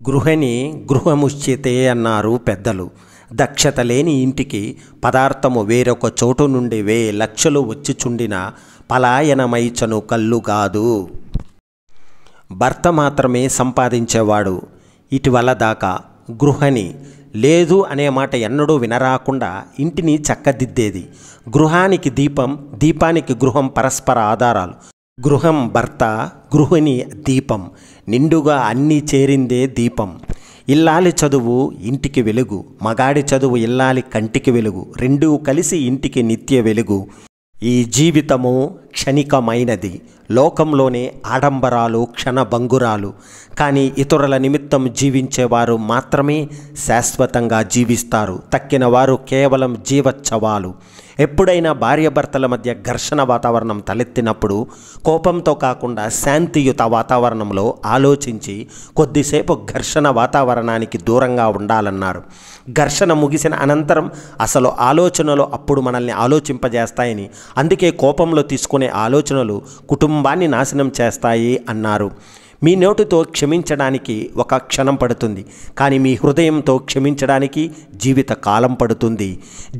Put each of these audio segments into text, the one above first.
గృహిణి గృహముచ్యతే అన్నారు పెద్దలు. దక్షత లేని ఇంటికి పదార్థము వేరొక చోటు నుండి 1000 లక్షలు వచ్చిచుండిన పలాయనమైచను కల్లు కాదు. భర్త మాత్రమే సంపాదించేవాడు. ఇటీవల దాకా గృహిణి లేదు అనే మాట ఎన్నడూ వినరాకుండా ఇంటిని చక్కదిద్దేది. గృహానికి దీపం, దీపానికి గృహం పరస్పర ఆధారాలు. గృహం భర్త, గృహిణి దీపం. నిండుగా అన్నీ చేరిందే దీపం. ఇల్లాలి చదువు ఇంటికి వెలుగు, మగాడి చదువు ఇల్లాలి కంటికి వెలుగు. రెండూ కలిసి ఇంటికి నిత్య వెలుగు. ఈ జీవితము క్షణికమైనది. లోకంలోనే ఆడంబరాలు క్షణభంగురాలు. కానీ ఇతరుల నిమిత్తం జీవించేవారు మాత్రమే శాశ్వతంగా జీవిస్తారు. తక్కిన వారు కేవలం జీవోత్సవాలు. ఎప్పుడైనా భార్యాభర్తల మధ్య ఘర్షణ వాతావరణం తలెత్తినప్పుడు కోపంతో కాకుండా శాంతియుత వాతావరణంలో ఆలోచించి కొద్దిసేపు ఘర్షణ వాతావరణానికి దూరంగా ఉండాలన్నారు. ఘర్షణ ముగిసిన అనంతరం అసలు ఆలోచనలు అప్పుడు మనల్ని ఆలోచింపజేస్తాయని, అందుకే కోపంలో తీసుకునే ఆలోచనలు కుటుంబాన్ని నాశనం చేస్తాయి అన్నారు. మీ నోటితో క్షమించడానికి ఒక క్షణం పడుతుంది, కానీ మీ హృదయంతో క్షమించడానికి జీవిత కాలం పడుతుంది.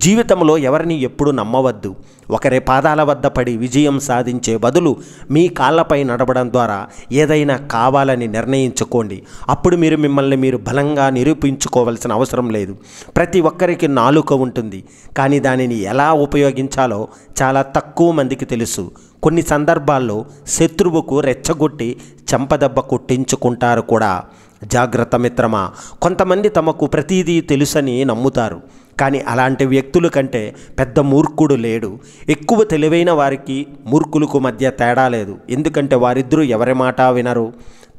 జీవితంలో ఎవరిని ఎప్పుడు నమ్మవద్దు. ఒకరి పాదాల వద్ద పడి విజయం సాధించే బదులు మీ కాళ్ళపై నడవడం ద్వారా ఏదైనా కావాలని నిర్ణయించుకోండి. అప్పుడు మీరు మిమ్మల్ని మీరు బలంగా నిరూపించుకోవాల్సిన అవసరం లేదు. ప్రతి ఒక్కరికి నాలుక ఉంటుంది, కానీ దానిని ఎలా ఉపయోగించాలో చాలా తక్కువ మందికి తెలుసు. కొన్ని సందర్భాల్లో శత్రువుకు రెచ్చగొట్టి చెంపదెబ్బ కొట్టించుకుంటారు కూడా. జాగ్రత్త మిత్రమా. కొంతమంది తమకు ప్రతీదీ తెలుసని నమ్ముతారు, కానీ అలాంటి వ్యక్తుల కంటే పెద్ద మూర్ఖుడు లేడు. ఎక్కువ తెలివైన వారికి మూర్ఖులకు మధ్య తేడా లేదు, ఎందుకంటే వారిద్దరూ ఎవరి మాట వినరు.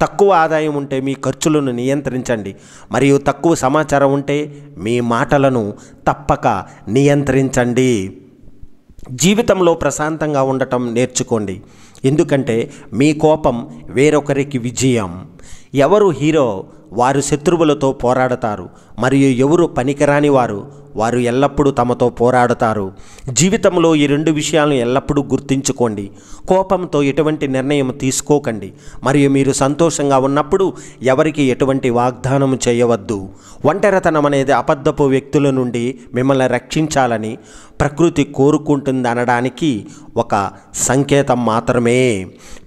తక్కువ ఆదాయం ఉంటే మీ ఖర్చులను నియంత్రించండి, మరియు తక్కువ సమాచారం ఉంటే మీ మాటలను తప్పక నియంత్రించండి. జీవితంలో ప్రశాంతంగా ఉండటం నేర్చుకోండి, ఎందుకంటే మీ కోపం వేరొకరికి విజయం. ఎవరు హీరో వారు శత్రువులతో పోరాడతారు, మరియు ఎవరు పనికిరాని వారు ఎల్లప్పుడూ తమతో పోరాడతారు. జీవితంలో ఈ 2 విషయాలను ఎల్లప్పుడూ గుర్తుంచుకోండి. కోపంతో ఎటువంటి నిర్ణయం తీసుకోకండి, మరియు మీరు సంతోషంగా ఉన్నప్పుడు ఎవరికి ఎటువంటి వాగ్దానం చేయవద్దు. ఒంటరితనం అనేది అబద్ధపు వ్యక్తుల నుండి మిమ్మల్ని రక్షించాలని ప్రకృతి కోరుకుంటుందనడానికి ఒక సంకేతం మాత్రమే.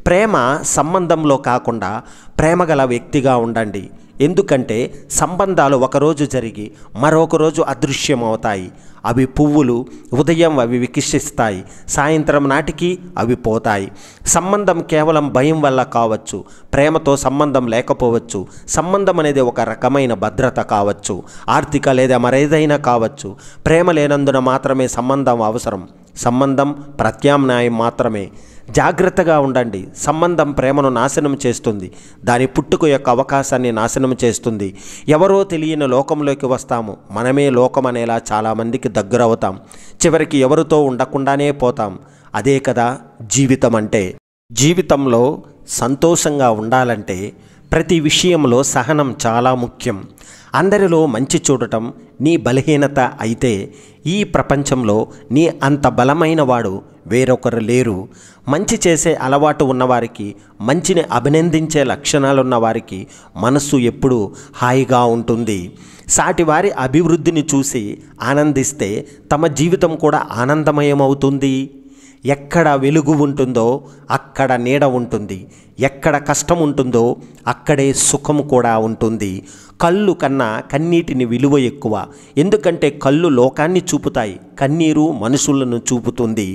ప్రేమ సంబంధంలో కాకుండా ప్రేమగల వ్యక్తిగా ఉండండి, ఎందుకంటే సంబంధాలు ఒకరోజు జరిగి మరొక రోజు అదృశ్యమవుతాయి. అవి పువ్వులు, ఉదయం అవి వికసిస్తాయి, సాయంత్రం నాటికి అవి పోతాయి. సంబంధం కేవలం భయం వల్ల కావచ్చు, ప్రేమతో సంబంధం లేకపోవచ్చు. సంబంధం అనేది ఒక రకమైన భద్రత కావచ్చు, ఆర్థిక లేదా మరేదైనా కావచ్చు. ప్రేమ లేనందున మాత్రమే సంబంధం అవసరం. సంబంధం ప్రత్యామ్నాయం మాత్రమే. జాగ్రత్తగా ఉండండి. సంబంధం ప్రేమను నాశనం చేస్తుంది, దాని పుట్టుక యొక్క అవకాశాన్ని నాశనం చేస్తుంది. ఎవరో తెలియని లోకంలోకి వస్తాము, మనమే లోకం అనేలా చాలామందికి దగ్గరవుతాం. చివరికి ఎవరితో ఉండకుండానే పోతాం. అదే కదా జీవితం అంటే. జీవితంలో సంతోషంగా ఉండాలంటే ప్రతి విషయంలో సహనం చాలా ముఖ్యం. అందరిలో మంచి చూడటం నీ బలహీనత అయితే ఈ ప్రపంచంలో నీ అంత బలమైన వాడు వేరొకరు లేరు. మంచి చేసే అలవాటు ఉన్నవారికి, మంచిని అభినందించే లక్షణాలున్నవారికి మనస్సు ఎప్పుడూ హాయిగా ఉంటుంది. సాటివారి అభివృద్ధిని చూసి ఆనందిస్తే తమ జీవితం కూడా ఆనందమయమవుతుంది. ఎక్కడ వెలుగు ఉంటుందో అక్కడ నీడ ఉంటుంది, ఎక్కడ కష్టం ఉంటుందో అక్కడే సుఖం కూడా ఉంటుంది. కళ్ళు కన్నా కన్నీటిని విలువ ఎక్కువ, ఎందుకంటే కళ్ళు లోకాన్ని చూపుతాయి, కన్నీరు మనుషులను చూపుతుంది.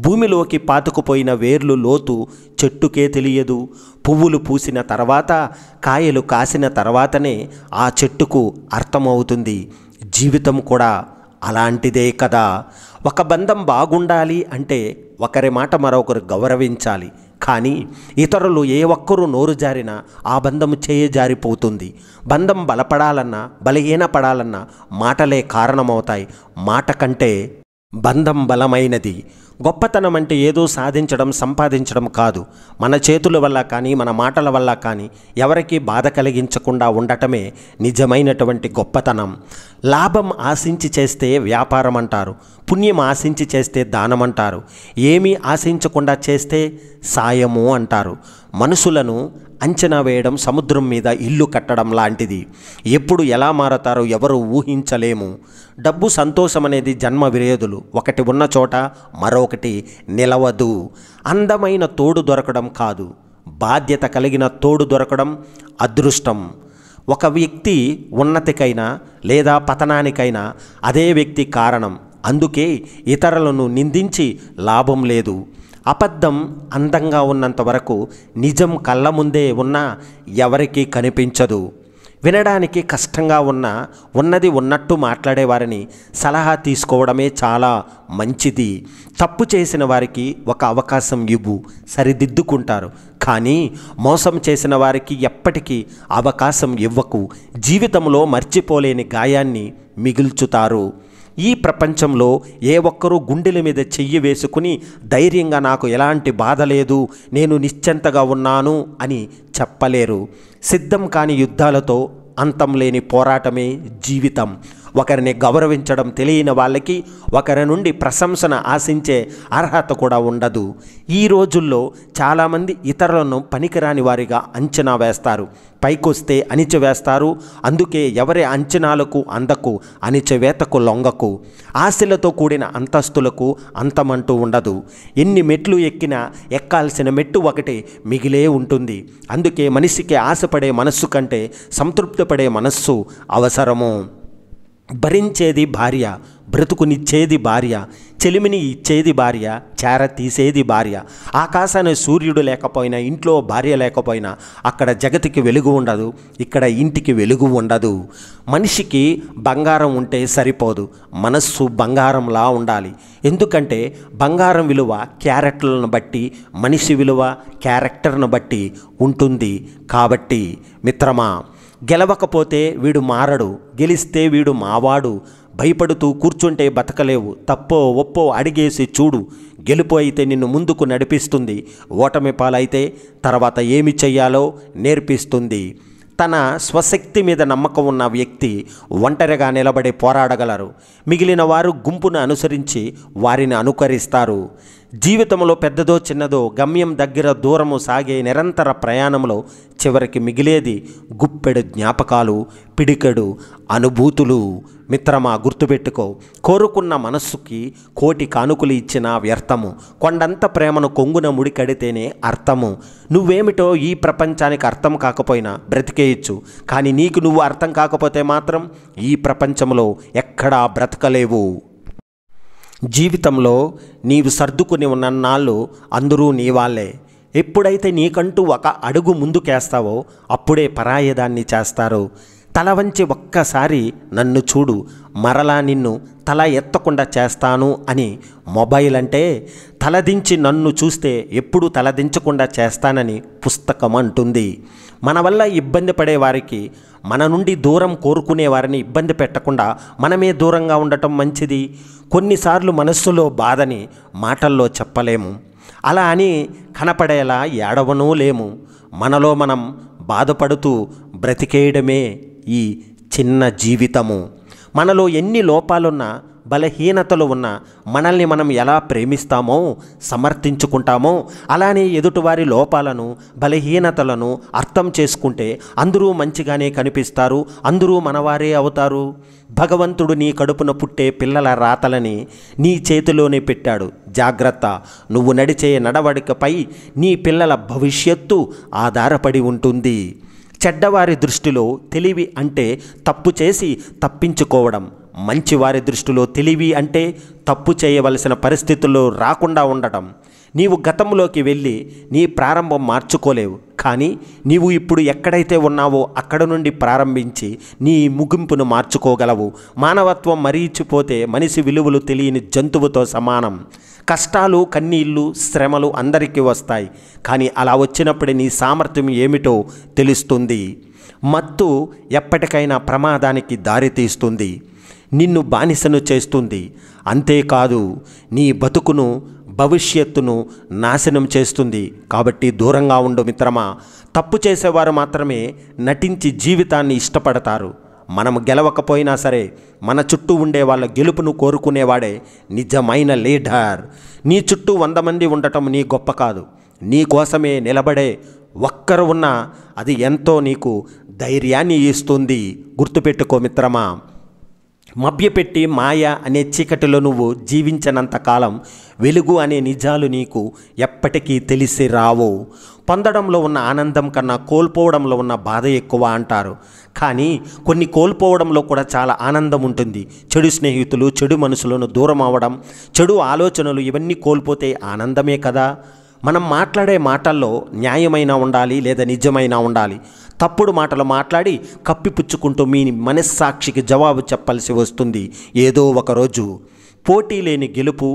భూమిలోకి పాతుకుపోయిన వేర్లు లోతు చెట్టుకే తెలియదు. పువ్వులు పూసిన తర్వాత, కాయలు కాసిన తర్వాతనే ఆ చెట్టుకు అర్థమవుతుంది. జీవితం కూడా అలాంటిదే కదా. ఒక బంధం బాగుండాలి అంటే ఒకరి మాట మరొకరు గౌరవించాలి, కానీ ఇతరులు ఏ ఒక్కరూ నోరు జారినా ఆ బంధం జారిపోతుంది. బంధం బలపడాలన్నా బలహీనపడాలన్నా మాటలే కారణమవుతాయి. మాట కంటే బంధం బలమైనది. గొప్పతనం అంటే ఏదో సాధించడం, సంపాదించడం కాదు. మన చేతుల వల్ల కానీ, మన మాటల వల్ల కానీ ఎవరికీ బాధ కలిగించకుండా ఉండటమే నిజమైనటువంటి గొప్పతనం. లాభం ఆశించి చేస్తే వ్యాపారం అంటారు, పుణ్యం ఆశించి చేస్తే దానం అంటారు, ఏమీ ఆశించకుండా చేస్తే సాయము అంటారు. మనుషులను అంచనా వేయడం సముద్రం మీద ఇల్లు కట్టడం లాంటిది. ఎప్పుడు ఎలా మారతారో ఎవరు ఊహించలేము. డబ్బు, సంతోషం అనేది జన్మ విరేదులు. ఒకటి ఉన్న చోట మరొకటి నిలవదు. అందమైన తోడు దొరకడం కాదు, బాధ్యత కలిగిన తోడు దొరకడం అదృష్టం. ఒక వ్యక్తి ఉన్నతికైనా లేదా పతనానికైనా అదే వ్యక్తి కారణం. అందుకే ఇతరులను నిందించి లాభం లేదు. అబద్ధం అందంగా ఉన్నంత వరకు నిజం కళ్ళ ముందే ఉన్నా ఎవరికీ కనిపించదు. వినడానికి కష్టంగా ఉన్నది ఉన్నట్టు మాట్లాడేవారిని సలహా తీసుకోవడమే చాలా మంచిది. తప్పు చేసిన వారికి ఒక అవకాశం ఇవ్వు, సరిదిద్దుకుంటారు. కానీ మోసం చేసిన వారికి ఎప్పటికీ అవకాశం ఇవ్వకు. జీవితంలో మర్చిపోలేని గాయాన్ని మిగుల్చుతారు. ఈ ప్రపంచంలో ఏ ఒక్కరూ గుండెల మీద చెయ్యి వేసుకుని ధైర్యంగా నాకు ఎలాంటి బాధ లేదు, నేను నిశ్చింతగా ఉన్నాను అని చెప్పలేరు. సిద్ధం కాని యుద్ధాలతో అంతం లేని పోరాటమే జీవితం. ఒకరిని గౌరవించడం తెలియని వాళ్ళకి ఒకరి నుండి ప్రశంసన ఆశించే అర్హత కూడా ఉండదు. ఈ రోజుల్లో చాలామంది ఇతరులను పనికిరాని వారిగా అంచనా వేస్తారు, పైకొస్తే అణిచివేస్తారు. అందుకే ఎవరి అంచనాలకు అందకు, అణిచివేతకు లొంగకు. ఆశలతో కూడిన అంతస్తులకు అంతమంటూ ఉండదు. ఎన్ని మెట్లు ఎక్కినా ఎక్కాల్సిన మెట్టు ఒకటి మిగిలే ఉంటుంది. అందుకే మనిషికి ఆశపడే మనస్సు కంటే సంతృప్తిపడే మనస్సు అవసరము. భరించేది భార్య, బ్రతుకునిచ్చేది భార్య, చెలిమిని ఇచ్చేది భార్య, చేర తీసేది భార్య. ఆకాశాన్ని సూర్యుడు లేకపోయినా, ఇంట్లో భార్య లేకపోయినా అక్కడ జగతికి వెలుగు ఉండదు, ఇక్కడ ఇంటికి వెలుగు ఉండదు. మనిషికి బంగారం ఉంటే సరిపోదు, మనస్సు బంగారంలా ఉండాలి. ఎందుకంటే బంగారం విలువ క్యారెక్టర్లను బట్టి, మనిషి విలువ క్యారెక్టర్ను బట్టి ఉంటుంది. కాబట్టి మిత్రమా, గెలవకపోతే వీడు మారడు, గెలిస్తే వీడు మావాడు. భయపడుతూ కూర్చుంటే బతకలేవు. తప్పో ఒప్పో అడిగేసి చూడు. గెలుపు అయితే నిన్ను ముందుకు నడిపిస్తుంది, ఓటమి పాలైతే తర్వాత ఏమి చెయ్యాలో నేర్పిస్తుంది. తన స్వశక్తి మీద నమ్మకం ఉన్న వ్యక్తి ఒంటరిగా నిలబడి పోరాడగలరు. మిగిలిన వారు గుంపును అనుసరించి వారిని అనుకరిస్తారు. జీవితంలో పెద్దదో చిన్నదో గమ్యం దగ్గర దూరము సాగే నిరంతర ప్రయాణంలో చివరికి మిగిలేది గుప్పెడు జ్ఞాపకాలు, పిడికెడు అనుభూతులు. మిత్రమా, గుర్తుపెట్టుకో, కోరుకున్న మనస్సుకి కోటి కానుకలు ఇచ్చినా వ్యర్థము. కొండంత ప్రేమను కొంగున ముడికడితేనే అర్థము. నువ్వేమిటో ఈ ప్రపంచానికి అర్థం కాకపోయినా బ్రతికేయచ్చు, కానీ నీకు నువ్వు అర్థం కాకపోతే మాత్రం ఈ ప్రపంచంలో ఎక్కడా బ్రతకలేవు. జీవితంలో నీవు సర్దుకుని ఉన్నన్నాళ్ళు అందరూ నీ వాళ్ళే. ఎప్పుడైతే నీకంటూ ఒక అడుగు ముందుకేస్తావో అప్పుడే పరాయదాన్ని చేస్తారు. తల వంచి ఒక్కసారి నన్ను చూడు, మరలా నిన్ను తల ఎత్తకుండా చేస్తాను అని మొబైల్ అంటే, తలదించి నన్ను చూస్తే ఎప్పుడు తలదించకుండా చేస్తానని పుస్తకం అంటుంది. మన వల్ల ఇబ్బంది పడేవారికి, మన నుండి దూరం కోరుకునే వారిని ఇబ్బంది పెట్టకుండా మనమే దూరంగా ఉండటం మంచిది. కొన్నిసార్లు మనస్సులో బాధని మాటల్లో చెప్పలేము, అలా అని కనపడేలా ఏడవనూ లేము. మనలో మనం బాధపడుతూ బ్రతికేయడమే ఈ చిన్న జీవితము. మనలో ఎన్ని లోపాలున్నా, బలహీనతలు ఉన్నా మనల్ని మనం ఎలా ప్రేమిస్తామో, సమర్థించుకుంటామో, అలానే ఎదుటివారి లోపాలను, బలహీనతలను అర్థం చేసుకుంటే అందరూ మంచిగానే కనిపిస్తారు, అందరూ మనవారే అవుతారు. భగవంతుడు నీ కడుపున పుట్టే పిల్లల రాతలని నీ చేతిలోనే పెట్టాడు. జాగ్రత్త, నువ్వు నడిచే నడవడికపై నీ పిల్లల భవిష్యత్తు ఆధారపడి ఉంటుంది. చెడ్డవారి దృష్టిలో తెలివి అంటే తప్పు చేసి తప్పించుకోవడం, మంచివారి దృష్టిలో తెలివి అంటే తప్పు చేయవలసిన పరిస్థితుల్లో రాకుండా ఉండటం. నీవు గతంలోకి వెళ్ళి నీ ప్రారంభం మార్చుకోలేవు, కానీ నీవు ఇప్పుడు ఎక్కడైతే ఉన్నావో అక్కడ నుండి ప్రారంభించి నీ ముగింపును మార్చుకోగలవు. మానవత్వం మరీచిపోతే మనిషి విలువలు తెలియని జంతువుతో సమానం. కష్టాలు, కన్నీళ్ళు, శ్రమలు అందరికీ వస్తాయి, కానీ అలా వచ్చినప్పుడే నీ సామర్థ్యం ఏమిటో తెలుస్తుంది. మత్తు ఎప్పటికైనా ప్రమాదానికి దారితీస్తుంది, నిన్ను బానిసను చేస్తుంది. అంతేకాదు, నీ బతుకును భవిష్యత్తును నాశనం చేస్తుంది. కాబట్టి దూరంగా ఉండు మిత్రమా. తప్పు చేసేవారు మాత్రమే నటించి జీవితాన్ని ఇష్టపడతారు. మనం గెలవకపోయినా సరే మన చుట్టూ ఉండే వాళ్ళ గెలుపును కోరుకునేవాడే నిజమైన లీడర్. నీ చుట్టూ 100 మంది ఉండటం నీ గొప్ప కాదు. నీ కోసమే నిలబడే ఒక్కరు ఉన్నా అది ఎంతో నీకు ధైర్యాన్ని ఇస్తుంది. గుర్తుపెట్టుకో మిత్రమా. మభ్యపెట్టి మాయ అనే చీకటిలో నువ్వు జీవించనంతకాలం వెలుగు అనే నిజాలు నీకు ఎప్పటికీ తెలిసి రావు. పొందడంలో ఉన్న ఆనందం కన్నా కోల్పోవడంలో ఉన్న బాధ ఎక్కువ అంటారు. కానీ కొన్ని కోల్పోవడంలో కూడా చాలా ఆనందం ఉంటుంది. చెడు స్నేహితులు, చెడు మనుషులను దూరం అవ్వడం, చెడు ఆలోచనలు ఇవన్నీ కోల్పోతే ఆనందమే కదా. మనం మాట్లాడే మాటల్లో న్యాయమైన ఉండాలి లేదా నిజమైన ఉండాలి. తప్పుడు మాటలు మాట్లాడి కప్పిపుచ్చుకుంటూ మీ మనస్సాక్షికి జవాబు చెప్పాల్సి వస్తుంది ఏదో ఒకరోజు. పోటీ లేని గెలుపు,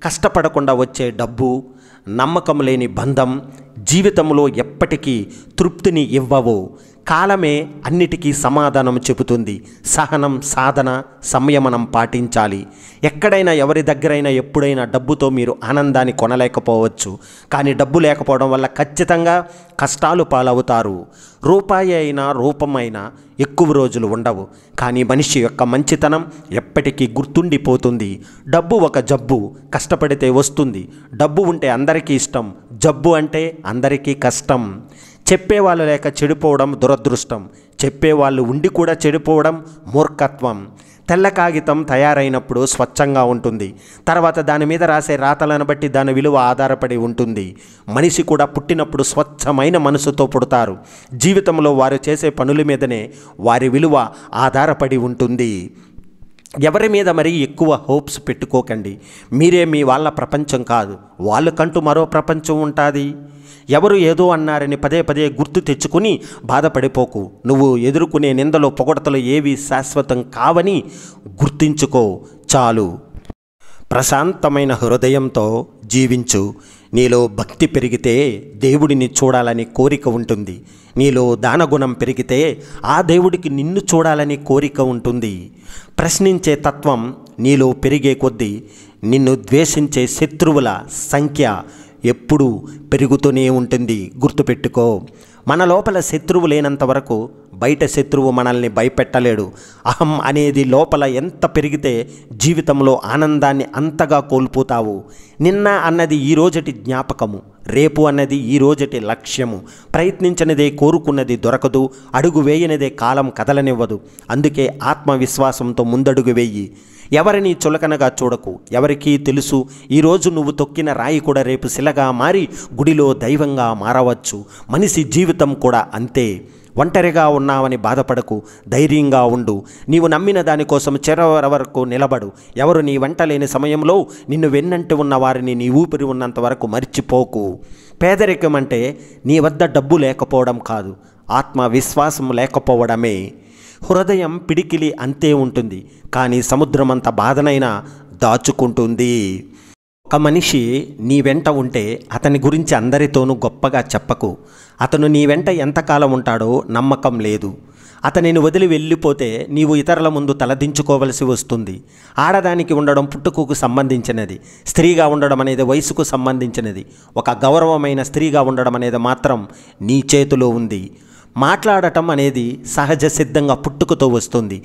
కష్టపడకుండా వచ్చే డబ్బు, నమ్మకం లేని బంధం జీవితంలో ఎప్పటికీ తృప్తిని ఇవ్వవు. కాలమే అన్నిటికీ సమాధానం చెబుతుంది. సహనం, సాధన, సంయమనం పాటించాలి. ఎక్కడైనా ఎవరి దగ్గరైనా ఎప్పుడైనా డబ్బుతో మీరు ఆనందాన్ని కొనలేకపోవచ్చు. కానీ డబ్బు లేకపోవడం వల్ల ఖచ్చితంగా కష్టాలు పాలవుతారు. రూపాయి అయినా రూపమైనా ఎక్కువ రోజులు ఉండవు. కానీ మనిషి యొక్క మంచితనం ఎప్పటికీ గుర్తుండిపోతుంది. డబ్బు ఒక జబ్బు, కష్టపడితే వస్తుంది. డబ్బు ఉంటే అందరికీ ఇష్టం, జబ్బు అంటే అందరికీ కష్టం. చెప్పేవాళ్ళు లేక చెడిపోవడం దురదృష్టం. చెప్పేవాళ్ళు ఉండి కూడా చెడిపోవడం మూర్ఖత్వం. తెల్ల కాగితం తయారైనప్పుడు స్వచ్ఛంగా ఉంటుంది. తర్వాత దాని మీద రాసే రాతలను బట్టి దాని విలువ ఆధారపడి ఉంటుంది. మనిషి కూడా పుట్టినప్పుడు స్వచ్ఛమైన మనసుతో పుడతారు. జీవితంలో వారు చేసే పనుల మీదనే వారి విలువ ఆధారపడి ఉంటుంది. ఎవరి మీద మరీ ఎక్కువ హోప్స్ పెట్టుకోకండి. మీరే మీ వాళ్ళ ప్రపంచం కాదు. వాళ్ళకంటూ మరో ప్రపంచం ఉంటుంది. ఎవరు ఏదో అన్నారని పదే పదే గుర్తు తెచ్చుకుని బాధపడిపోకు. నువ్వు ఎదుర్కొనే నిందలు, పొగడతలు ఏవి శాశ్వతం కావని గుర్తించుకో చాలు. ప్రశాంతమైన హృదయంతో జీవించు. నీలో భక్తి పెరిగితే దేవుడిని చూడాలని కోరిక ఉంటుంది. నీలో దానగుణం పెరిగితే ఆ దేవుడికి నిన్ను చూడాలని కోరిక ఉంటుంది. ప్రశ్నించే తత్వం నీలో పెరిగే కొద్దీ నిన్ను ద్వేషించే శత్రువుల సంఖ్య ఎప్పుడూ పెరుగుతూనే ఉంటుంది. గుర్తుపెట్టుకో. మన లోపల శత్రువు లేనంత వరకు బయట శత్రువు మనల్ని భయపెట్టలేడు. అహం అనేది లోపల ఎంత పెరిగితే జీవితంలో ఆనందాన్ని అంతగా కోల్పోతావు. నిన్న అన్నది ఈ రోజటి జ్ఞాపకము, రేపు అన్నది ఈ రోజటి లక్ష్యము. ప్రయత్నించనిదే కోరుకున్నది దొరకదు, అడుగు వేయనిదే కాలం కదలనివ్వదు. అందుకే ఆత్మవిశ్వాసంతో ముందడుగు వేయి. ఎవరిని చులకనగా చూడకు. ఎవరికీ తెలుసు ఈరోజు నువ్వు తొక్కిన రాయి కూడా రేపు శిలగా మారి గుడిలో దైవంగా మారవచ్చు. మనిషి జీవితం కూడా అంతే. ఒంటరిగా ఉన్నావని బాధపడకు, ధైర్యంగా ఉండు. నీవు నమ్మిన దానికోసం చివరి వరకు నిలబడు. ఎవరు నీ వెంట లేని సమయంలో నిన్ను వెన్నంటి ఉన్న వారిని నీ ఊపిరి ఉన్నంత వరకు మర్చిపోకు. పేదరికం అంటే నీ వద్ద డబ్బు లేకపోవడం కాదు, ఆత్మవిశ్వాసం లేకపోవడమే. హృదయం పిడికిలి అంతే ఉంటుంది, కానీ సముద్రమంత బాధనైనా దాచుకుంటుంది. ఒక మనిషి నీ వెంట ఉంటే అతని గురించి అందరితోనూ గొప్పగా చెప్పకు. అతను నీ వెంట ఎంతకాలం ఉంటాడో నమ్మకం లేదు. అతనిని వదిలి వెళ్ళిపోతే నీవు ఇతరుల ముందు తలదించుకోవలసి వస్తుంది. ఆడదానికి ఉండడం పుట్టుకకు సంబంధించినది, స్త్రీగా ఉండడం అనేది వయసుకు సంబంధించినది. ఒక గౌరవమైన స్త్రీగా ఉండడం అనేది మాత్రం నీ చేతిలో ఉంది. మాట్లాడటం అనేది సహజ సిద్ధంగా పుట్టుకతో వస్తుంది.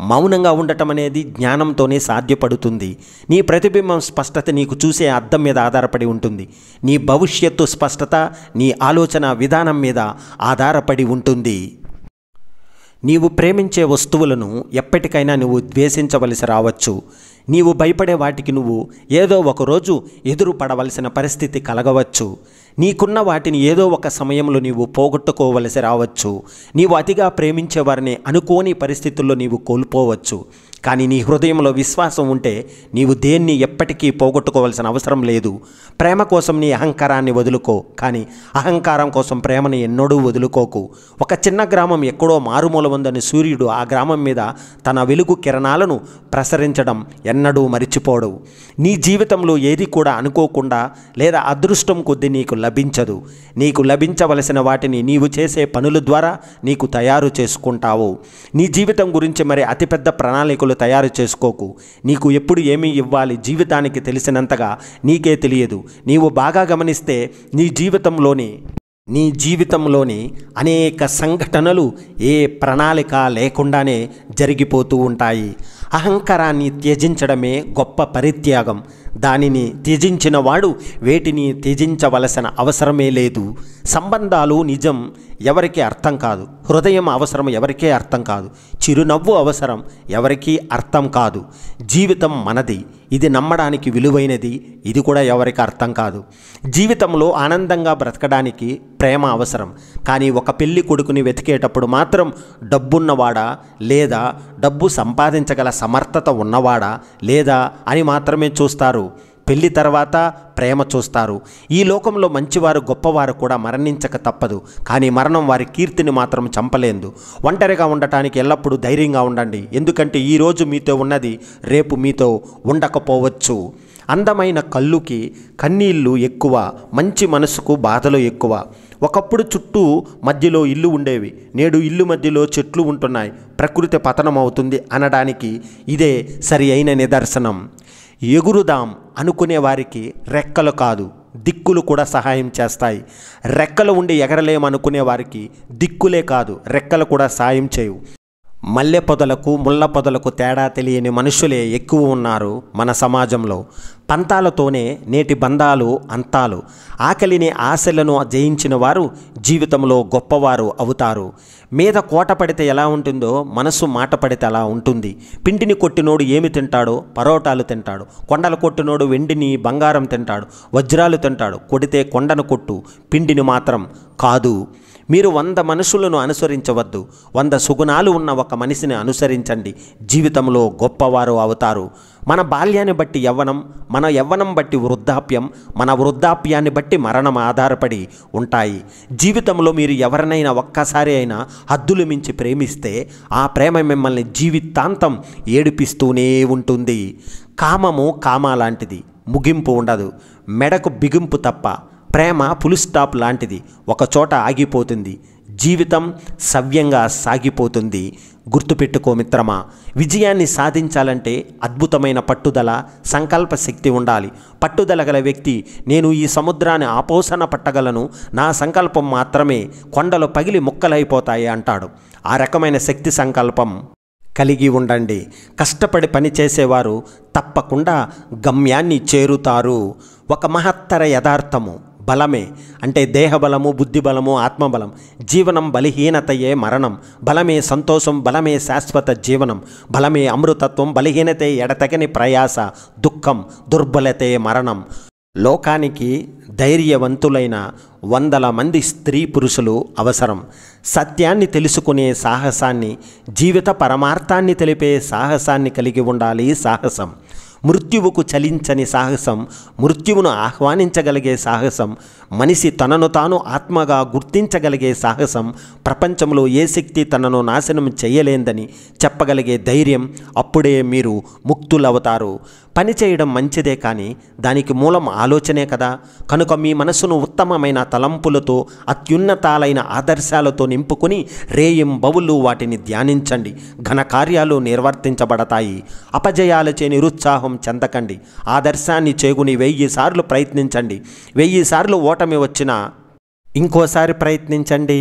మౌనంగా ఉండటం అనేది జ్ఞానంతోనే సాధ్యపడుతుంది. నీ ప్రతిబింబం స్పష్టత నీకు చూసే అద్దం మీద ఆధారపడి ఉంటుంది. నీ భవిష్యత్తు స్పష్టత నీ ఆలోచన విధానం మీద ఆధారపడి ఉంటుంది. నీవు ప్రేమించే వస్తువులను ఎప్పటికైనా నువ్వు ద్వేషించవలసి రావచ్చు. నీవు భయపడే వాటికి నువ్వు ఏదో ఒకరోజు ఎదురు పడవలసిన పరిస్థితి కలగవచ్చు. నీకున్న వాటిని ఏదో ఒక సమయంలో నీవు పోగొట్టుకోవలసి రావచ్చు. నీవు అతిగా ప్రేమించే వారిని అనుకోని పరిస్థితుల్లో నీవు కోల్పోవచ్చు. కానీ నీ హృదయంలో విశ్వాసం ఉంటే నీవు దేన్ని ఎప్పటికీ పోగొట్టుకోవాల్సిన అవసరం లేదు. ప్రేమ కోసం నీ అహంకారాన్ని వదులుకో, కానీ అహంకారం కోసం ప్రేమని ఎన్నడూ వదులుకోకు. ఒక చిన్న గ్రామం ఎక్కడో మారుమూల ఉందని సూర్యుడు ఆ గ్రామం మీద తన వెలుగు కిరణాలను ప్రసరించడం ఎన్నడూ మరిచిపోడు. నీ జీవితంలో ఏది కూడా అనుకోకుండా లేదా అదృష్టం కొద్దీ నీకు లభించదు. నీకు లభించవలసిన వాటిని నీవు చేసే పనుల ద్వారా నీకు తయారు చేసుకుంటావు. నీ జీవితం గురించి మరి అతిపెద్ద ప్రణాళికలు ప్రణాళికలు తయారు చేసుకోకు. నీకు ఎప్పుడు ఏమీ ఇవ్వాలి జీవితానికి తెలిసినంతగా నీకే తెలియదు. నీవు బాగా గమనిస్తే నీ జీవితంలోని అనేక సంఘటనలు ఏ ప్రణాళిక లేకుండానే జరిగిపోతూ ఉంటాయి. అహంకారాన్ని త్యజించడమే గొప్ప పరిత్యాగం. దానిని త్యజించిన వాడు వేటిని త్యజించవలసిన అవసరమే లేదు. సంబంధాలు నిజం ఎవరికీ అర్థం కాదు. హృదయం అవసరం ఎవరికీ అర్థం కాదు. చిరునవ్వు అవసరం ఎవరికీ అర్థం కాదు. జీవితం మనది, ఇది నమ్మడానికి విలువైనది, ఇది కూడా ఎవరికి అర్థం కాదు. జీవితంలో ఆనందంగా బ్రతకడానికి ప్రేమ అవసరం. కానీ ఒక పెళ్లి కొడుకుని వెతికేటప్పుడు మాత్రం డబ్బున్నవాడా లేదా డబ్బు సంపాదించగల సమర్థత ఉన్నవాడా లేదా అని మాత్రమే చూస్తారు. పెళ్లి తర్వాత ప్రేమ చూస్తారు. ఈ లోకంలో మంచివారు గొప్పవారు కూడా మరణించక తప్పదు. కానీ మరణం వారి కీర్తిని మాత్రం చంపలేదు. ఒంటరిగా ఉండటానికి ఎల్లప్పుడూ ధైర్యంగా ఉండండి. ఎందుకంటే ఈరోజు మీతో ఉన్నది రేపు మీతో ఉండకపోవచ్చు. అందమైన కళ్ళుకి కన్నీళ్ళు ఎక్కువ, మంచి మనసుకు బాధలు ఎక్కువ. ఒకప్పుడు చుట్టూ మధ్యలో ఇల్లు ఉండేవి, నేడు ఇల్లు మధ్యలో చెట్లు ఉంటున్నాయి. ప్రకృతి పతనం అవుతుంది అనడానికి ఇదే సరి అయిన నిదర్శనం. ఎగురుదాం అనుకునే వారికి రెక్కలు కాదు దిక్కులు కూడా సహాయం చేస్తాయి. రెక్కలు ఉండి ఎగరలేమనుకునే వారికి దిక్కులే కాదు రెక్కలు కూడా సాయం చేయవు. మల్లె పొదలకు ముళ్ళ పొదలకు తేడా తెలియని మనుషులే ఎక్కువ ఉన్నారు మన సమాజంలో. పంతాలతోనే నేటి బంధాలు అంతాలు. ఆకలిని ఆశలను జయించిన వారు జీవితంలో గొప్పవారు అవుతారు. మీద కోట పడితే ఎలా ఉంటుందో మనసు మాట పడితే అలా ఉంటుంది. పిండిని కొట్టినోడు ఏమి తింటాడో పరోటాలు తింటాడు. కొండలు కొట్టినోడు వెండిని బంగారం తింటాడు, వజ్రాలు తింటాడు. కొడితే కొండను కొట్టు, పిండిని మాత్రం కాదు. మీరు 100 మనుషులను అనుసరించవద్దు. 100 సుగుణాలు ఉన్న ఒక మనిషిని అనుసరించండి. జీవితంలో గొప్పవారు అవుతారు. మన బాల్యాన్ని బట్టి యవ్వనం, మన యవ్వనం బట్టి వృద్ధాప్యం, మన వృద్ధాప్యాన్ని బట్టి మరణం ఆధారపడి ఉంటాయి. జీవితంలో మీరు ఎవరినైనా ఒక్కసారి అయినా హద్దులు మించి ప్రేమిస్తే ఆ ప్రేమ మిమ్మల్ని జీవితాంతం ఏడిపిస్తూనే ఉంటుంది. కామము కామా లాంటిది, ముగింపు ఉండదు. మెడకు బిగింపు తప్ప. ప్రేమ ఫుల్ స్టాప్ లాంటిది, ఒకచోట ఆగిపోతుంది. జీవితం సవ్యంగా సాగిపోతుంది. గుర్తుపెట్టుకో మిత్రమా, విజయాన్ని సాధించాలంటే అద్భుతమైన పట్టుదల, సంకల్ప శక్తి ఉండాలి. పట్టుదల గల వ్యక్తి నేను ఈ సముద్రాన్ని ఆపోసన పట్టగలను, నా సంకల్పం మాత్రమే కొండలు పగిలి ముక్కలైపోతాయి అంటాడు. ఆ రకమైన శక్తి సంకల్పం కలిగి ఉండండి. కష్టపడి పనిచేసేవారు తప్పకుండా గమ్యాన్ని చేరుతారు. ఒక మహత్తర యథార్థము బలమే, అంటే దేహబలము, బుద్ధిబలము, ఆత్మబలం. జీవనం బలహీనతయే మరణం. బలమే సంతోషం, బలమే శాశ్వత జీవనం. బలమే అమృతత్వం, బలహీనతే ఎడతెగని ప్రయాస, దుఃఖం, దుర్బలతే మరణం. లోకానికి ధైర్యవంతులైన 100 మంది స్త్రీ పురుషులు అవసరం. సత్యాన్ని తెలుసుకునే సాహసాన్ని, జీవిత పరమార్థాన్ని తెలిపే సాహసాన్ని కలిగి ఉండాలి. సాహసం మృత్యువుకు చలించని సాహసం, మృత్యువును ఆహ్వానించగలిగే సాహసం, మనిషి తనను తాను ఆత్మగా గుర్తించగలిగే సాహసం, ప్రపంచంలో ఏ శక్తి తనను నాశనం చేయలేందని చెప్పగలిగే ధైర్యం. అప్పుడే మీరు ముక్తులవుతారు. పని చేయడం మంచిదే, కానీ దానికి మూలం ఆలోచనే కదా. కనుక మీ మనసును ఉత్తమమైన తలంపులతో, అత్యున్నతాలైన ఆదర్శాలతో నింపుకొని రేయింబవులు వాటిని ధ్యానించండి. ఘనకార్యాలు నిర్వర్తించబడతాయి. అపజయాలచే నిరుత్సాహం చెందకండి. ఆదర్శాన్ని చేగుని 1000 సార్లు ప్రయత్నించండి. 1000 సార్లు ఓటమి వచ్చినా ఇంకోసారి ప్రయత్నించండి.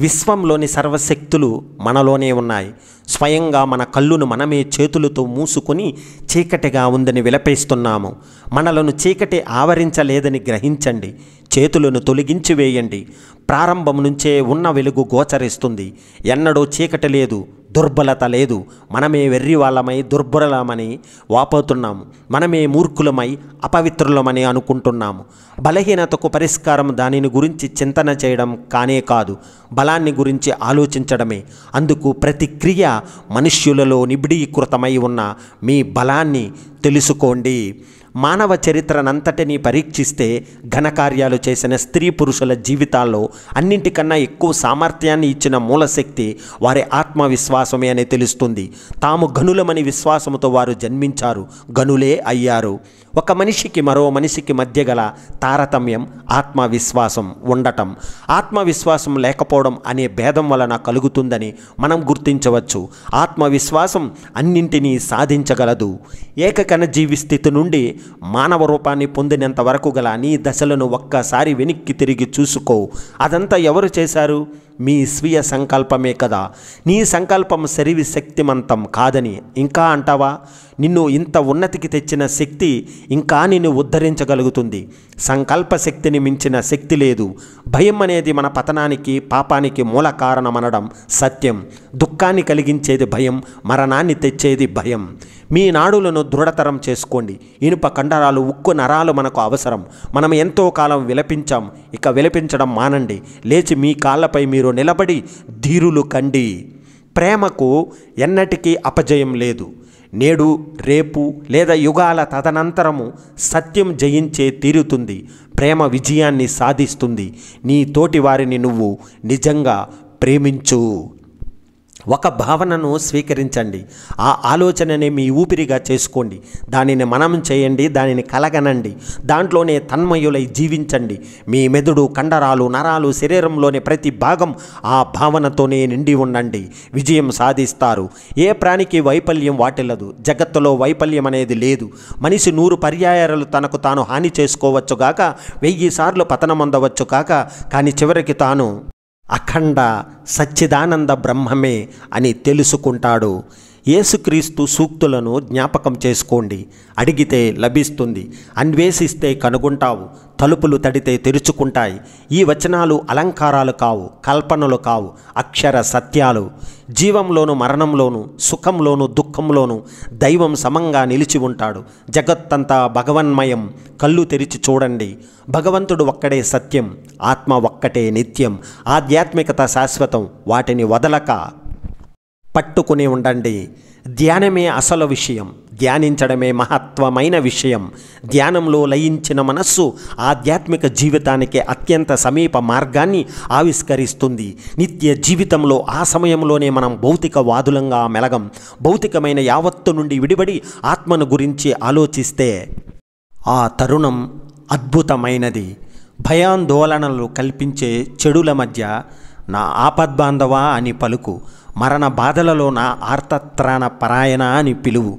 విశ్వంలోని సర్వశక్తులు మనలోనే ఉన్నాయి. స్వయంగా మన కళ్ళును మనమే చేతులతో మూసుకొని చీకటిగా ఉందని విలపిస్తున్నాము. మనలను చీకటి ఆవరించలేదని గ్రహించండి. చేతులను తొలగించి వేయండి. ప్రారంభం నుంచే ఉన్న వెలుగు గోచరిస్తుంది. ఎన్నడూ చీకటి లేదు, దుర్బలత లేదు. మనమే వెర్రివాళ్ళమై దుర్బలమని వాపోతున్నాము. మనమే మూర్ఖులమై అపవిత్రులమని అనుకుంటున్నాము. బలహీనతకు పరిష్కారం దానిని గురించి చింతన చేయడం కానే కాదు, బలాన్ని గురించి ఆలోచించడమే. అందుకు ప్రతిక్రియ మనుష్యులలో నిబిడీకృతమై ఉన్న మీ బలాన్ని తెలుసుకోండి. మానవ చరిత్రనంతటినీ పరీక్షిస్తే ఘనకార్యాలు చేసిన స్త్రీ పురుషుల జీవితాల్లో అన్నింటికన్నా ఎక్కువ సామర్థ్యాన్ని ఇచ్చిన మూలశక్తి వారి ఆత్మవిశ్వాసమే అని తెలుస్తుంది. తాము గనులమని విశ్వాసముతో వారు జన్మించారు, గనులే అయ్యారు. ఒక మనిషికి మరో మనిషికి మధ్య గల తారతమ్యం ఆత్మవిశ్వాసం ఉండటం. ఆత్మవిశ్వాసం లేకపోవడం అనే భేదం వలన కలుగుతుందని మనం గుర్తించవచ్చు. ఆత్మవిశ్వాసం అన్నింటినీ సాధించగలదు. ఏకకణ జీవి స్థితి నుండి మానవ రూపాన్ని పొందినంత వరకు గల నీ దశలను ఒక్కసారి వెనక్కి తిరిగి చూసుకో. అదంతా ఎవరు చేశారు? మీ స్వీయ సంకల్పమే కదా. నీ సంకల్పం సరివి శక్తిమంతం కాదని ఇంకా అంటావా? నిన్ను ఇంత ఉన్నతికి తెచ్చిన శక్తి ఇంకా నిన్ను ఉద్ధరించగలుగుతుంది. సంకల్ప శక్తిని మించిన శక్తి లేదు. భయం అనేది మన పతనానికి, పాపానికి మూల కారణమనడం సత్యం. దుఃఖాన్ని కలిగించేది భయం, మరణాన్ని తెచ్చేది భయం. మీ నాడులను దృఢతరం చేసుకోండి. ఇనుప కండరాలు, ఉక్కు నరాలు మనకు అవసరం. మనం ఎంతో కాలం విలపించాం, ఇక విలపించడం మానండి. లేచి మీ కాళ్ళపై మీరు నిలబడి ధీరులు కండి. ప్రేమకు ఎన్నటికీ అపజయం లేదు. నేడు, రేపు లేదా యుగాల తదనంతరము సత్యం జయించే తీరుతుంది. ప్రేమ విజయాన్ని సాధిస్తుంది. నీ తోటి వారిని నువ్వు నిజంగా ప్రేమించు. ఒక భావనను స్వీకరించండి. ఆ ఆలోచననే మీ ఊపిరిగా చేసుకోండి. దానిని మననం చేయండి, దానిని కలగనండి. దాంట్లోనే తన్మయులై జీవించండి. మీ మెదడు, కండరాలు, నరాలు, శరీరంలోని ప్రతి భాగం ఆ భావనతోనే నిండి ఉండండి. విజయం సాధిస్తారు. ఏ ప్రాణికి వైఫల్యం వాటిల్లదు. జగత్తులో వైఫల్యం అనేది లేదు. మనిషి 100 పర్యాయాలు తనకు తాను హాని చేసుకోవచ్చు గాక, 1000 సార్లు పతనమొందవచ్చు కాక, కానీ చివరికి తాను అఖండ సచ్చిదానంద బ్రహ్మమే అని తెలుసుకుంటాడు. యేసుక్రీస్తు సూక్తులను జ్ఞాపకం చేసుకోండి. అడిగితే లభిస్తుంది, అన్వేషిస్తే కనుగొంటావు, తలుపులు తడితే తెరుచుకుంటాయి. ఈ వచనాలు అలంకారాలు కావు, కల్పనలు కావు, అక్షర సత్యాలు. జీవంలోను మరణంలోను, సుఖంలోను దుఃఖంలోను దైవం సమంగా నిలిచి ఉంటాడు. జగత్తంతా భగవన్మయం. కళ్ళు తెరిచి చూడండి. భగవంతుడు ఒక్కడే సత్యం, ఆత్మ ఒక్కటే నిత్యం, ఆధ్యాత్మికత శాశ్వతం. వాటిని వదలక పట్టుకుని ఉండండి. ధ్యానమే అసలు విషయం. ధ్యానించడమే మహత్వమైన విషయం. ధ్యానంలో లయించిన మనస్సు ఆధ్యాత్మిక జీవితానికి అత్యంత సమీప మార్గాన్ని ఆవిష్కరిస్తుంది. నిత్య జీవితంలో ఆ సమయంలోనే మనం భౌతికవాదులంగా మెలగం. భౌతికమైన యావత్తు నుండి విడిబడి ఆత్మను గురించి ఆలోచిస్తే ఆ తరుణం అద్భుతమైనది. భయాందోళనలు కల్పించే చెడుల మధ్య నా ఆపద్బాంధవా అని పలుకు. మరణ బాధలలో నా ఆర్తత్రాణ పరాయణ అని పిలువు.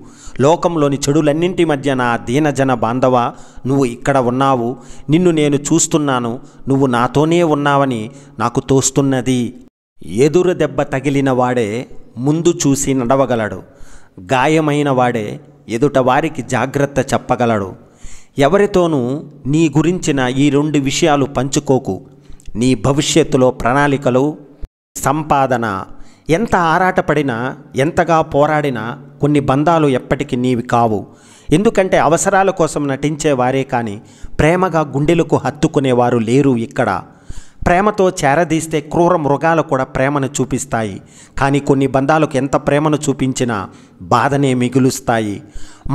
లోకంలోని చెడులన్నింటి మధ్య నా దీనజన బాంధవా, నువ్వు ఇక్కడ ఉన్నావు. నిన్ను నేను చూస్తున్నాను. నువ్వు నాతోనే ఉన్నావని నాకు తోస్తున్నది. ఎదురు దెబ్బ తగిలిన వాడే ముందు చూసి నడవగలడు. గాయమైన వాడే ఎదుట వారికి జాగ్రత్త చెప్పగలడు. ఎవరితోనూ నీ గురించిన ఈ 2 విషయాలు పంచుకోకు. నీ భవిష్యత్తులో ప్రణాళికలు, సంపాదన. ఎంత ఆరాటపడినా, ఎంతగా పోరాడినా కొన్ని బంధాలు ఎప్పటికీ నీవి కావు. ఎందుకంటే అవసరాల కోసం నటించే వారే కానీ ప్రేమగా గుండెలకు హత్తుకునేవారు లేరు ఇక్కడ. ప్రేమతో చేరదీస్తే క్రూర మృగాలు కూడా ప్రేమను చూపిస్తాయి. కానీ కొన్ని బంధాలకు ఎంత ప్రేమను చూపించినా బాధనే మిగులుస్తాయి.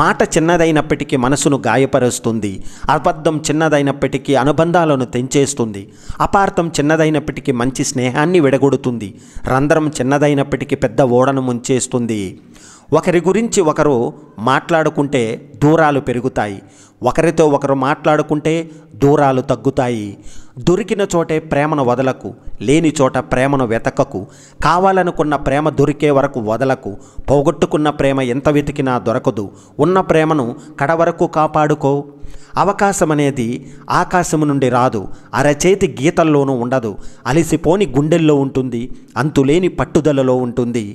మాట చిన్నదైనప్పటికీ మనసును గాయపరుస్తుంది. అబద్ధం చిన్నదైనప్పటికీ అనుబంధాలను తెంచేస్తుంది. అపార్థం చిన్నదైనప్పటికీ మంచి స్నేహాన్ని విడగొడుతుంది. రంధ్రం చిన్నదైనప్పటికీ పెద్ద ఓడను ముంచేస్తుంది. ఒకరి గురించి ఒకరు మాట్లాడుకుంటే దూరాలు పెరుగుతాయి. ఒకరితో ఒకరు మాట్లాడుకుంటే దూరాలు తగ్గుతాయి. దొరికిన చోటే ప్రేమను వదలకు, లేని చోట ప్రేమను వెతకకు. కావాలనుకున్న ప్రేమ దొరికే వరకు వదలకు. పోగొట్టుకున్న ప్రేమ ఎంత వెతికినా దొరకదు. ఉన్న ప్రేమను కడవరకు కాపాడుకో. అవకాశం అనేది ఆకాశము నుండి రాదు. అరచేతి గీతల్లోనూ ఉండదు. అలిసిపోని గుండెల్లో ఉంటుంది. అంతులేని పట్టుదలలో ఉంటుంది.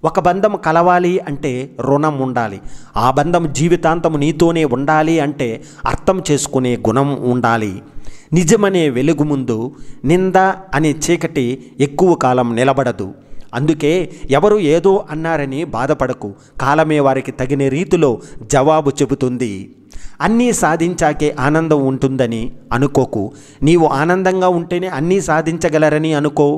ఒక బంధం కలవాలి అంటే రుణం ఉండాలి. ఆ బంధం జీవితాంతం నీతోనే ఉండాలి అంటే అర్థం చేసుకునే గుణం ఉండాలి. నిజమనే వెలుగు ముందు నింద అనే చీకటి ఎక్కువ కాలం నిలబడదు. అందుకే ఎవరు ఏదో అన్నారని బాధపడకు. కాలమే వారికి తగిన రీతిలో జవాబు చెబుతుంది. అన్నీ సాధించాకే ఆనందం ఉంటుందని అనుకోకు. నీవు ఆనందంగా ఉంటేనే అన్నీ సాధించగలరని అనుకో.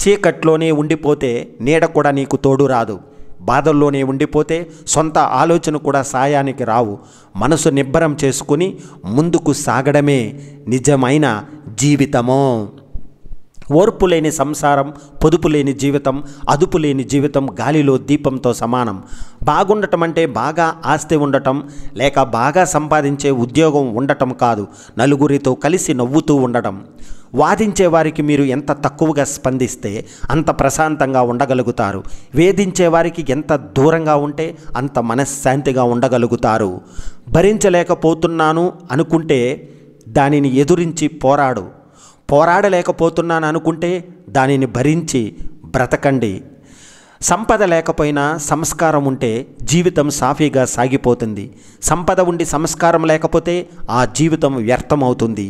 చీకట్లోనే ఉండిపోతే నీడ కూడా నీకు తోడు రాదు. బాధల్లోనే ఉండిపోతే సొంత ఆలోచన కూడా సాయానికి రావు. మనసు నిబ్బరం చేసుకుని ముందుకు సాగడమే నిజమైన జీవితము. ఓర్పు లేని సంసారం, పొదుపు లేని జీవితం, అదుపు లేని జీవితం గాలిలో దీపంతో సమానం. బాగుండటం అంటే బాగా ఆస్తి ఉండటం, లేక బాగా సంపాదించే ఉద్యోగం ఉండటం కాదు, నలుగురితో కలిసి నవ్వుతూ ఉండటం. వాదించే వారికి మీరు ఎంత తక్కువగా స్పందిస్తే అంత ప్రశాంతంగా ఉండగలుగుతారు. వేధించే వారికి ఎంత దూరంగా ఉంటే అంత మనశ్శాంతిగా ఉండగలుగుతారు. భరించలేకపోతున్నాను అనుకుంటే దానిని ఎదురించి పోరాడలేకపోతున్నాను అనుకుంటే దానిని భరించి బ్రతకండి. సంపద లేకపోయినా సంస్కారం ఉంటే జీవితం సాఫీగా సాగిపోతుంది. సంపద ఉండి సంస్కారం లేకపోతే ఆ జీవితం వ్యర్థమవుతుంది.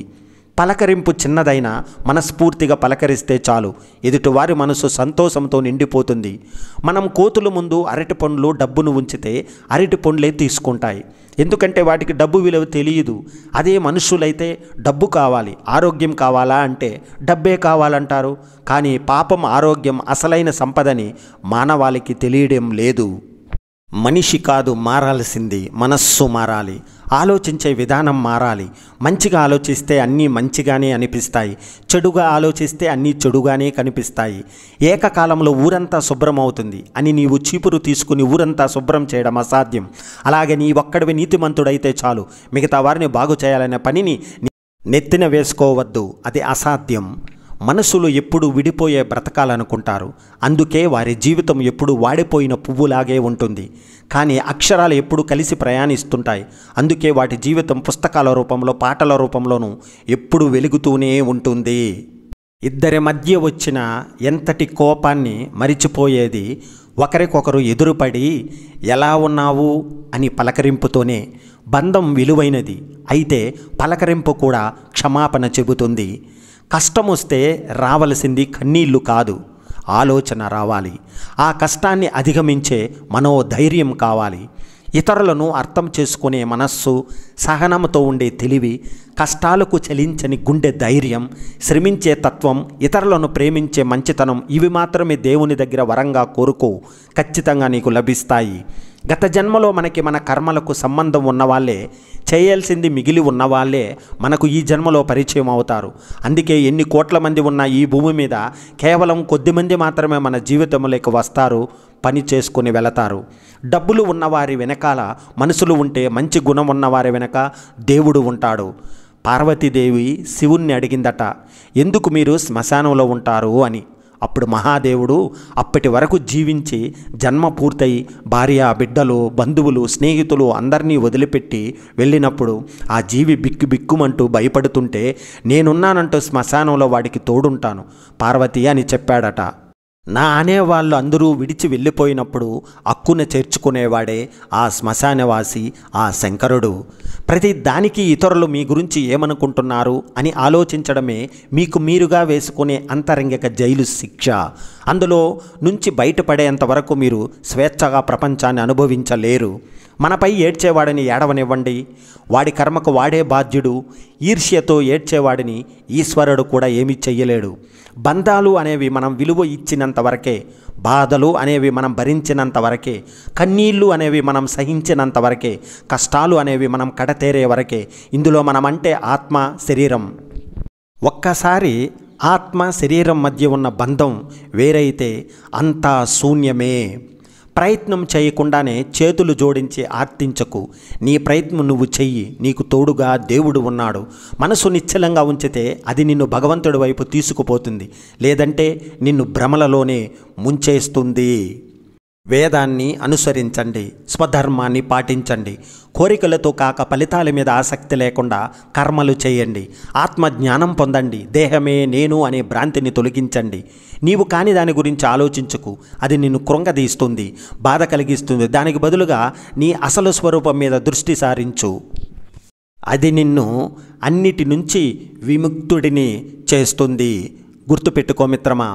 పలకరింపు చిన్నదైనా మనస్ఫూర్తిగా పలకరిస్తే చాలు, ఎదుటివారి మనసు సంతోషంతో నిండిపోతుంది. మనం కోతుల ముందు అరటి పండ్లు డబ్బును ఉంచితే అరటి పండ్లే తీసుకుంటాయి, ఎందుకంటే వాటికి డబ్బు విలువ తెలియదు. అదే మనుషులైతే డబ్బు కావాలి, ఆరోగ్యం కావాలా అంటే డబ్బే కావాలంటారు. కానీ పాపం, ఆరోగ్యం అసలైన సంపదని మానవాళికి తెలియడం లేదు. మనిషి కాదు మారాల్సింది, మనస్సు మారాలి. ఆలోచించే విధానం మారాలి. మంచిగా ఆలోచిస్తే అన్నీ మంచిగానే అనిపిస్తాయి, చెడుగా ఆలోచిస్తే అన్నీ చెడుగానే కనిపిస్తాయి. ఏకకాలంలో ఊరంతా శుభ్రం అవుతుంది అని నీవు చీపురు తీసుకుని ఊరంతా శుభ్రం చేయడం అసాధ్యం. అలాగే నీ ఒక్కడివి నీతిమంతుడైతే చాలు, మిగతా వారిని బాగు చేయాలనే పనిని నెత్తిన వేసుకోవద్దు, అది అసాధ్యం. మనసులు ఎప్పుడు విడిపోయే బ్రతకాలనుకుంటారు, అందుకే వారి జీవితం ఎప్పుడు వాడిపోయిన పువ్వులాగే ఉంటుంది. కానీ అక్షరాలు ఎప్పుడు కలిసి ప్రయాణిస్తుంటాయి, అందుకే వాటి జీవితం పుస్తకాల రూపంలో, పాటల రూపంలోనూ ఎప్పుడు వెలుగుతూనే ఉంటుంది. ఇద్దరి మధ్య వచ్చిన ఎంతటి కోపాన్ని మరిచిపోయేది ఒకరికొకరు ఎదురుపడి ఎలా ఉన్నావు అని పలకరింపుతోనే. బంధం విలువైనది, అయితే పలకరింపు కూడా క్షమాపణ చెబుతుంది. కష్టం వస్తే రావలసింది కన్నీళ్లు కాదు, ఆలోచన రావాలి. ఆ కష్టాన్ని అధిగమించే మనోధైర్యం కావాలి. ఇతరులను అర్థం చేసుకునే మనస్సు, సహనంతో ఉండే తెలివి, కష్టాలకు చలించని గుండె ధైర్యం, శ్రమించే తత్వం, ఇతరులను ప్రేమించే మంచితనం, ఇవి మాత్రమే దేవుని దగ్గర వరంగా కోరుకో, ఖచ్చితంగా నీకు లభిస్తాయి. గత జన్మలో మనకి మన కర్మలకు సంబంధం ఉన్నవాళ్ళే, చేయాల్సింది మిగిలి ఉన్నవాళ్ళే మనకు ఈ జన్మలో పరిచయం అవుతారు. అందుకే ఎన్ని కోట్ల మంది ఉన్న ఈ భూమి మీద కేవలం కొద్దిమంది మాత్రమే మన జీవితంలోకి వస్తారు, పని చేసుకుని వెళతారు. డబ్బులు ఉన్నవారి వెనకాల మనసులు ఉంటే, మంచి గుణం ఉన్నవారి వెనక దేవుడు ఉంటాడు. పార్వతీదేవి శివుణ్ణి అడిగిందట, ఎందుకు మీరు శ్మశానంలో ఉంటారు అని. అప్పుడు మహాదేవుడు అప్పటి వరకు జీవించి జన్మ పూర్తయి భార్య, బిడ్డలు, బంధువులు, స్నేహితులు అందరినీ వదిలిపెట్టి వెళ్ళినప్పుడు ఆ జీవి బిక్కుమంటూ భయపడుతుంటే నేనున్నానంటూ శ్మశానంలో వాడికి తోడుంటాను పార్వతి అని చెప్పాడట. నా అనేవాళ్ళు అందరూ విడిచి వెళ్ళిపోయినప్పుడు అక్కున చేర్చుకునేవాడే ఆ శ్మశానవాసి, ఆ శంకరుడు. ప్రతి దానికి ఇతరులు మీ గురించి ఏమనుకుంటున్నారు అని ఆలోచించడమే మీకు మీరుగా వేసుకునే అంతరంగిక జైలు శిక్ష. అందులో నుంచి బయటపడేంత వరకు మీరు స్వేచ్ఛగా ప్రపంచాన్ని అనుభవించలేరు. మనపై ఏడ్చేవాడిని ఏడవనివ్వండి, వాడి కర్మకు వాడే బాధ్యుడు. ఈర్ష్యతో ఏడ్చేవాడిని ఈశ్వరుడు కూడా ఏమీ చెయ్యలేడు. బంధాలు అనేవి మనం విలువ ఇచ్చినంత వరకే, బాధలు అనేవి మనం భరించినంత వరకే, కన్నీళ్ళు అనేవి మనం సహించినంత వరకే, కష్టాలు అనేవి మనం కడతేరే వరకే. ఇందులో మనమంటే ఆత్మ, శరీరం. ఒక్కసారి ఆత్మ శరీరం మధ్య ఉన్న బంధం వేరైతే అంతా శూన్యమే. ప్రయత్నం చేయకుండానే చేతులు జోడించి ఆర్తించకు, నీ ప్రయత్నం నువ్వు చెయ్యి, నీకు తోడుగా దేవుడు ఉన్నాడు. మనసు నిశ్చలంగా ఉంచితే అది నిన్ను భగవంతుడి వైపు తీసుకుపోతుంది, లేదంటే నిన్ను భ్రమలలోనే ముంచేస్తుంది. వేదాన్ని అనుసరించండి, స్వధర్మాన్ని పాటించండి. కోరికలతో కాక ఫలితాల మీద ఆసక్తి లేకుండా కర్మలు చేయండి. ఆత్మజ్ఞానం పొందండి. దేహమే నేను అనే భ్రాంతిని తొలగించండి. నీవు కాని దాని గురించి ఆలోచించుకు, అది నిన్ను కృంగదీస్తుంది, బాధ కలిగిస్తుంది. దానికి బదులుగా నీ అసలు స్వరూపం మీద దృష్టి సారించు. అది నిన్ను అన్నిటి నుంచి విముక్తుడిని చేస్తుంది. గుర్తుపెట్టుకో మిత్రమా,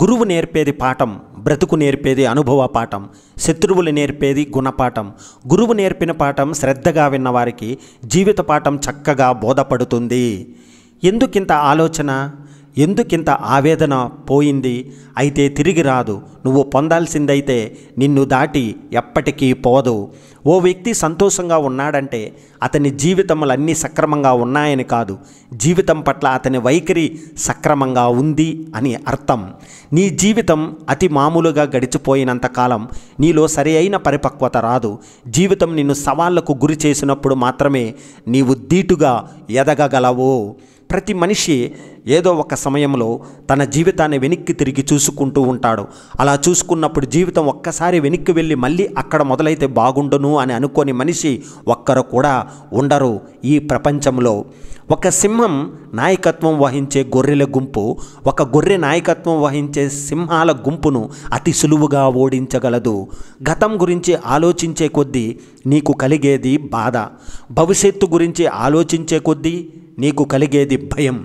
గురువు నేర్పేది పాఠం, బ్రతుకు నేర్పేది అనుభవ పాఠం, శత్రువులు నేర్పేది గుణపాఠం. గురువు నేర్పిన పాఠం శ్రద్ధగా విన్నవారికి జీవిత పాఠం చక్కగా బోధపడుతుంది. ఎందుకింత ఆలోచన, ఎందుకింత ఆవేదన పోయింది? అయితే తిరిగి రాదు. నువ్వు పొందాల్సిందైతే నిన్ను దాటి ఎప్పటికీ పోదు. ఓ వ్యక్తి సంతోషంగా ఉన్నాడంటే అతని జీవితములన్నీ సక్రమంగా ఉన్నాయని కాదు, జీవితం పట్ల అతని వైఖరి సక్రమంగా ఉంది అని అర్థం. నీ జీవితం అతి మామూలుగా గడిచిపోయినంతకాలం నీలో సరి అయిన పరిపక్వత రాదు. జీవితం నిన్ను సవాళ్లకు గురి చేసినప్పుడు మాత్రమే నీవు ధీటుగా ఎదగగలవు. ప్రతి మనిషి ఏదో ఒక సమయంలో తన జీవితాన్ని వెనక్కి తిరిగి చూసుకుంటూ ఉంటాడు. అలా చూసుకున్నప్పుడు జీవితం ఒక్కసారి వెనక్కి వెళ్ళి మళ్ళీ అక్కడ మొదలైతే బాగుండును అని అనుకోని మనిషి ఒక్కరు కూడా ఉండరు ఈ ప్రపంచంలో. ఒక సింహం నాయకత్వం వహించే గొర్రెల గుంపు ఒక గొర్రె నాయకత్వం వహించే సింహాల గుంపును అతి సులువుగా ఓడించగలదు. గతం గురించి ఆలోచించే కొద్దీ నీకు కలిగేది బాధ, భవిష్యత్తు గురించి ఆలోచించే కొద్దీ నీకు కలిగేది భయం,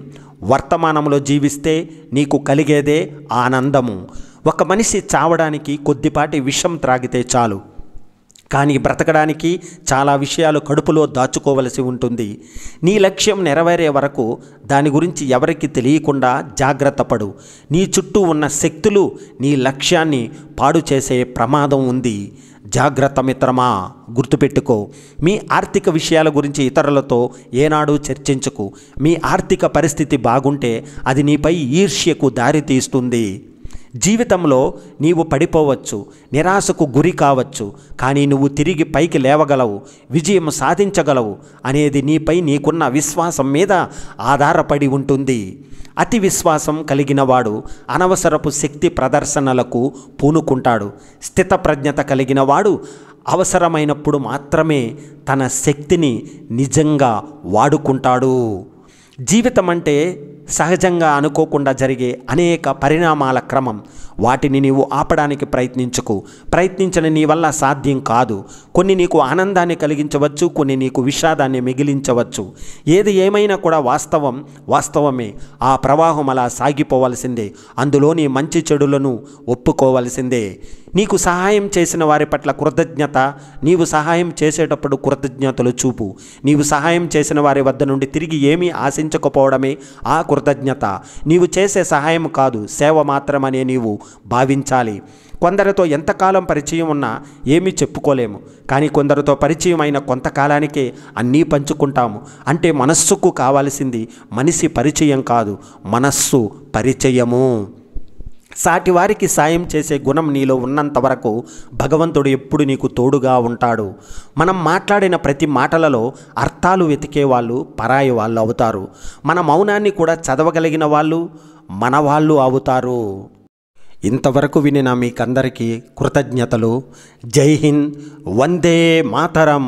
వర్తమానంలో జీవిస్తే నీకు కలిగేదే ఆనందము. ఒక మనిషి చావడానికి కొద్దిపాటి విషం త్రాగితే చాలు, కానీ బ్రతకడానికి చాలా విషయాలు కడుపులో దాచుకోవలసి ఉంటుంది. నీ లక్ష్యం నెరవేరే వరకు దాని గురించి ఎవరికి తెలియకుండా జాగ్రత్త పడు. నీ చుట్టూ ఉన్న శక్తులు నీ లక్ష్యాన్ని పాడు చేసే ప్రమాదం ఉంది. జాగ్రత్త మిత్రమా, గుర్తుపెట్టుకో. మీ ఆర్థిక విషయాల గురించి ఇతరులతో ఏనాడు చర్చించకు. మీ ఆర్థిక పరిస్థితి బాగుంటే అది నీపై ఈర్ష్యకు దారితీస్తుంది. జీవితంలో నీవు పడిపోవచ్చు, నిరాశకు గురి కావచ్చు, కానీ నువ్వు తిరిగి పైకి లేవగలవు, విజయం సాధించగలవు అనేది నీపై నీకున్న విశ్వాసం మీద ఆధారపడి ఉంటుంది. అతి విశ్వాసం కలిగినవాడు అనవసరపు శక్తి ప్రదర్శనలకు పూనుకుంటాడు. స్థితప్రజ్ఞత కలిగినవాడు అవసరమైనప్పుడు మాత్రమే తన శక్తిని నిజంగా వాడుకుంటాడు. జీవితం అంటే సహజంగా అనుకోకుండా జరిగే అనేక పరిణామాల క్రమం. వాటిని నీవు ఆపడానికి ప్రయత్నించని నీ వల్ల సాధ్యం కాదు. కొన్ని నీకు ఆనందాన్ని కలిగించవచ్చు, కొన్ని నీకు విషాదాన్ని మిగిలించవచ్చు. ఏది ఏమైనా కూడా వాస్తవమే. ఆ ప్రవాహం అలా సాగిపోవలసిందే. అందులోని మంచి చెడులను ఒప్పుకోవలసిందే. నీకు సహాయం చేసిన వారి పట్ల కృతజ్ఞత. నీవు సహాయం చేసేటప్పుడు కృతజ్ఞతలు చూపు. నీవు సహాయం చేసిన వారి వద్ద నుండి తిరిగి ఏమీ ఆశించకపోవడమే ఆ కృతజ్ఞత. నీవు చేసే సహాయం కాదు, సేవ మాత్రమనే నీవు భావించాలి. కొందరితో ఎంతకాలం పరిచయం ఉన్నా ఏమీ చెప్పుకోలేము, కానీ కొందరితో పరిచయం అయిన కొంతకాలానికే అన్నీ పంచుకుంటాము. అంటే మనస్సుకు కావాల్సింది మనిషి పరిచయం కాదు, మనస్సు పరిచయము. సాటివారికి సాయం చేసే గుణం నీలో ఉన్నంత వరకు భగవంతుడు ఎప్పుడు నీకు తోడుగా ఉంటాడు. మనం మాట్లాడిన ప్రతి మాటలలో అర్థాలు వెతికే వాళ్ళు పరాయి వాళ్ళు అవుతారు. మన మౌనాన్ని కూడా చదవగలిగిన వాళ్ళు మన వాళ్ళు అవుతారు. ఇంతవరకు వినిన మీకందరికీ కృతజ్ఞతలు. జై హింద్, వందే మాతరం.